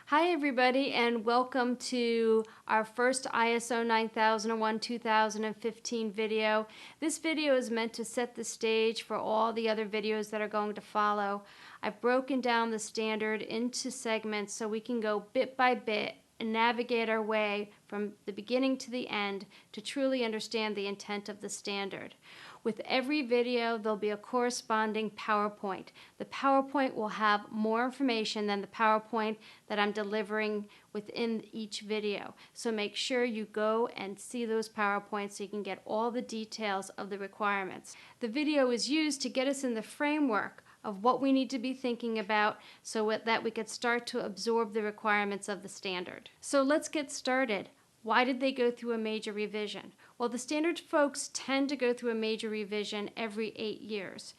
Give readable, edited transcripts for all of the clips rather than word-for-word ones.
Hi everybody, and welcome to our first ISO 9001-2015 video. This video is meant to set the stage for all the other videos that are going to follow. I've broken down the standard into segments so we can go bit by bit and navigate our way from the beginning to the end to truly understand the intent of the standard. With every video, there'll be a corresponding PowerPoint. The PowerPoint will have more information than the PowerPoint that I'm delivering within each video. So make sure you go and see those PowerPoints so you can get all the details of the requirements. The video is used to get us in the framework of what we need to be thinking about so that we could start to absorb the requirements of the standard. So let's get started. Why did they go through a major revision? Well, the standard folks tend to go through a major revision every 8 years.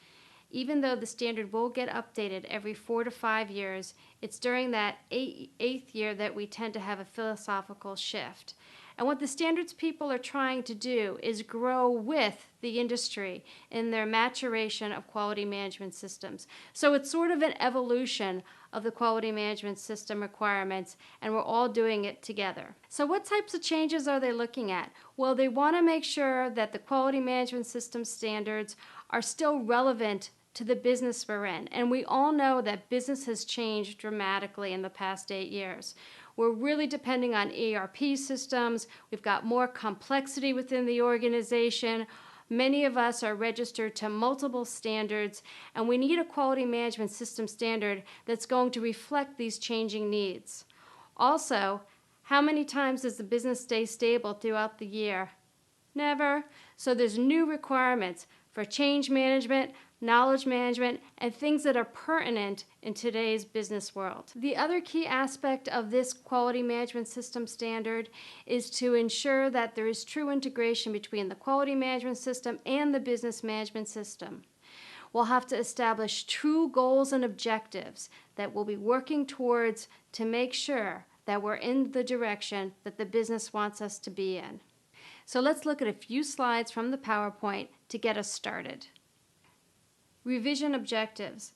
Even though the standard will get updated every 4 to 5 years, it's during that eighth year that we tend to have a philosophical shift. And what the standards people are trying to do is grow with the industry in their maturation of quality management systems. So it's sort of an evolution of the quality management system requirements, and we're all doing it together. So what types of changes are they looking at? Well, they want to make sure that the quality management system standards are still relevant to the business we're in. And we all know that business has changed dramatically in the past 8 years. We're really depending on ERP systems. We've got more complexity within the organization. Many of us are registered to multiple standards, and we need a quality management system standard that's going to reflect these changing needs. Also, how many times does the business stay stable throughout the year? Never. So there's new requirements for change management, knowledge management, and things that are pertinent in today's business world. The other key aspect of this quality management system standard is to ensure that there is true integration between the quality management system and the business management system. We'll have to establish true goals and objectives that we'll be working towards to make sure that we're in the direction that the business wants us to be in. So let's look at a few slides from the PowerPoint to get us started. Revision objectives.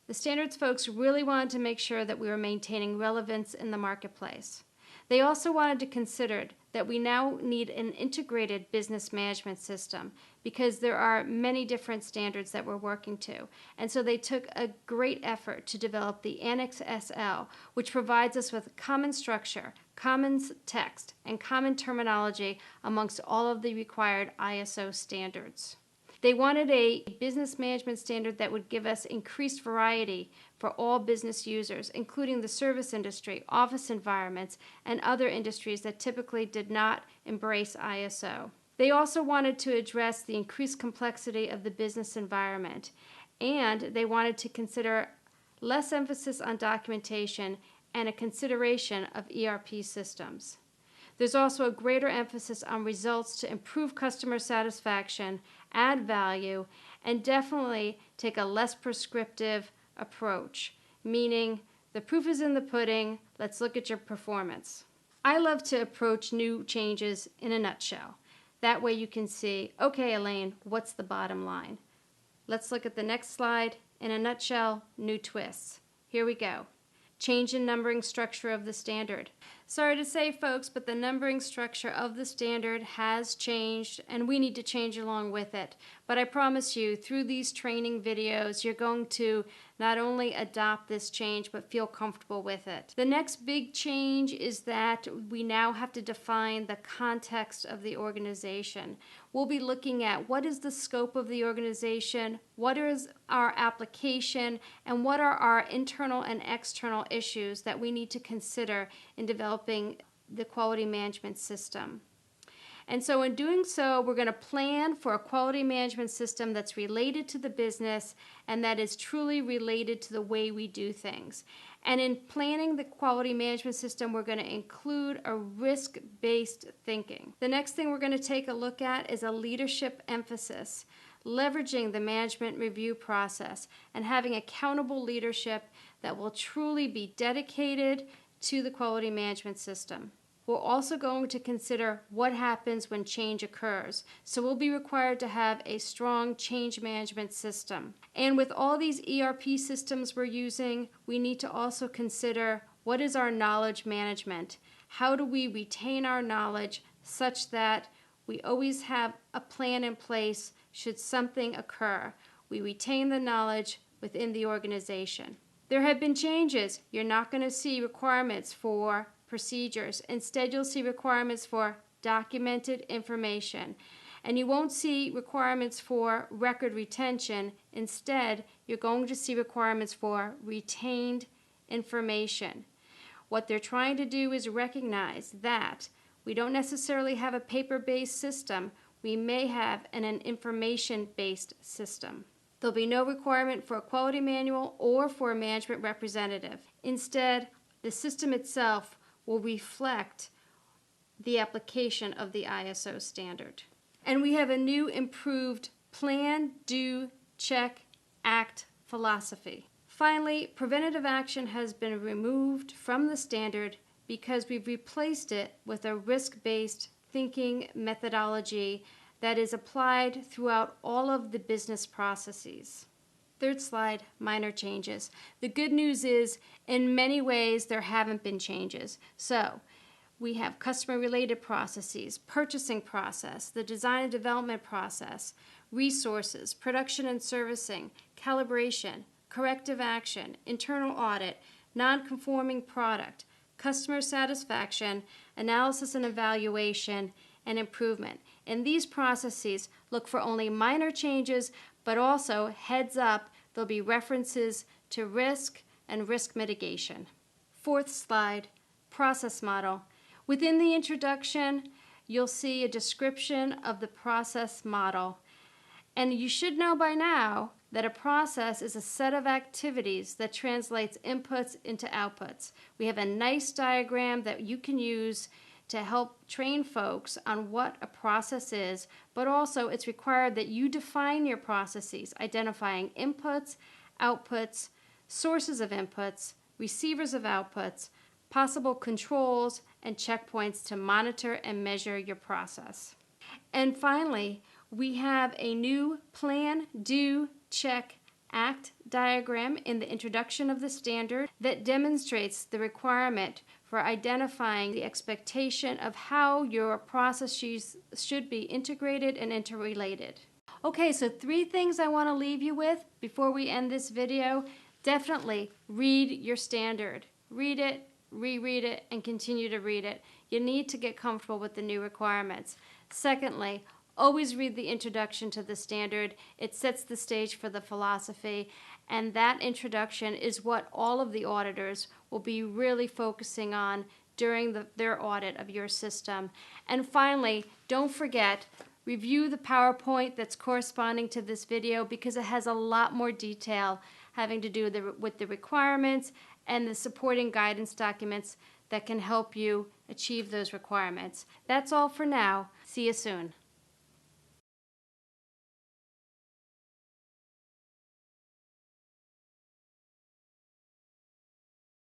The standards folks really wanted to make sure that we were maintaining relevance in the marketplace. They also wanted to consider that we now need an integrated business management system because there are many different standards that we're working to. And so they took a great effort to develop the Annex SL, which provides us with common structure, common text, and common terminology amongst all of the required ISO standards. They wanted a business management standard that would give us increased variety for all business users, including the service industry, office environments, and other industries that typically did not embrace ISO. They also wanted to address the increased complexity of the business environment, and they wanted to consider less emphasis on documentation and a consideration of ERP systems. There's also a greater emphasis on results to improve customer satisfaction, add value, and definitely take a less prescriptive approach, meaning the proof is in the pudding, let's look at your performance. I love to approach new changes in a nutshell. That way you can see, okay, Elaine, what's the bottom line? Let's look at the next slide. In a nutshell, new twists. Here we go. Change in numbering structure of the standard. Sorry to say, folks, but the numbering structure of the standard has changed, and we need to change along with it. But I promise you, through these training videos, you're going to not only adopt this change, but feel comfortable with it. The next big change is that we now have to define the context of the organization. We'll be looking at what is the scope of the organization, what is our application, and what are our internal and external issues that we need to consider in developing the quality management system. And so in doing so, we're going to plan for a quality management system that's related to the business and that is truly related to the way we do things. And in planning the quality management system, we're going to include a risk-based thinking. The next thing we're going to take a look at is a leadership emphasis, leveraging the management review process and having accountable leadership that will truly be dedicated to the quality management system. We're also going to consider what happens when change occurs. So we'll be required to have a strong change management system. And with all these ERP systems we're using, we need to also consider What is our knowledge management? How do we retain our knowledge such that we always have a plan in place should something occur? We retain the knowledge within the organization. There have been changes. You're not going to see requirements for procedures. Instead, you'll see requirements for documented information. And you won't see requirements for record retention. Instead, you're going to see requirements for retained information. What they're trying to do is recognize that we don't necessarily have a paper-based system. We may have an information-based system. There'll be no requirement for a quality manual or for a management representative. Instead, the system itself will reflect the application of the ISO standard. And we have a new improved plan, do, check, act philosophy. Finally, preventative action has been removed from the standard because we've replaced it with a risk-based thinking methodology that is applied throughout all of the business processes. Third slide, minor changes. The good news is, in many ways, there haven't been changes. So, we have customer-related processes, purchasing process, the design and development process, resources, production and servicing, calibration, corrective action, internal audit, non-conforming product, customer satisfaction, analysis and evaluation, and improvement. In these processes, look for only minor changes, but also, heads up, there'll be references to risk and risk mitigation. Fourth slide, process model. Within the introduction, you'll see a description of the process model. And you should know by now that a process is a set of activities that translates inputs into outputs. We have a nice diagram that you can use to help train folks on what a process is, but also it's required that you define your processes, identifying inputs, outputs, sources of inputs, receivers of outputs, possible controls, and checkpoints to monitor and measure your process. And finally, we have a new plan, do, check, act diagram in the introduction of the standard that demonstrates the requirement for identifying the expectation of how your processes should be integrated and interrelated. Okay, so 3 things I want to leave you with before we end this video. Definitely read your standard. Read it, reread it, and continue to read it. You need to get comfortable with the new requirements. Secondly, always read the introduction to the standard. It sets the stage for the philosophy, and that introduction is what all of the auditors will be really focusing on during their audit of your system. And finally, don't forget, review the PowerPoint that's corresponding to this video because it has a lot more detail having to do with the requirements and the supporting guidance documents that can help you achieve those requirements. That's all for now. See you soon.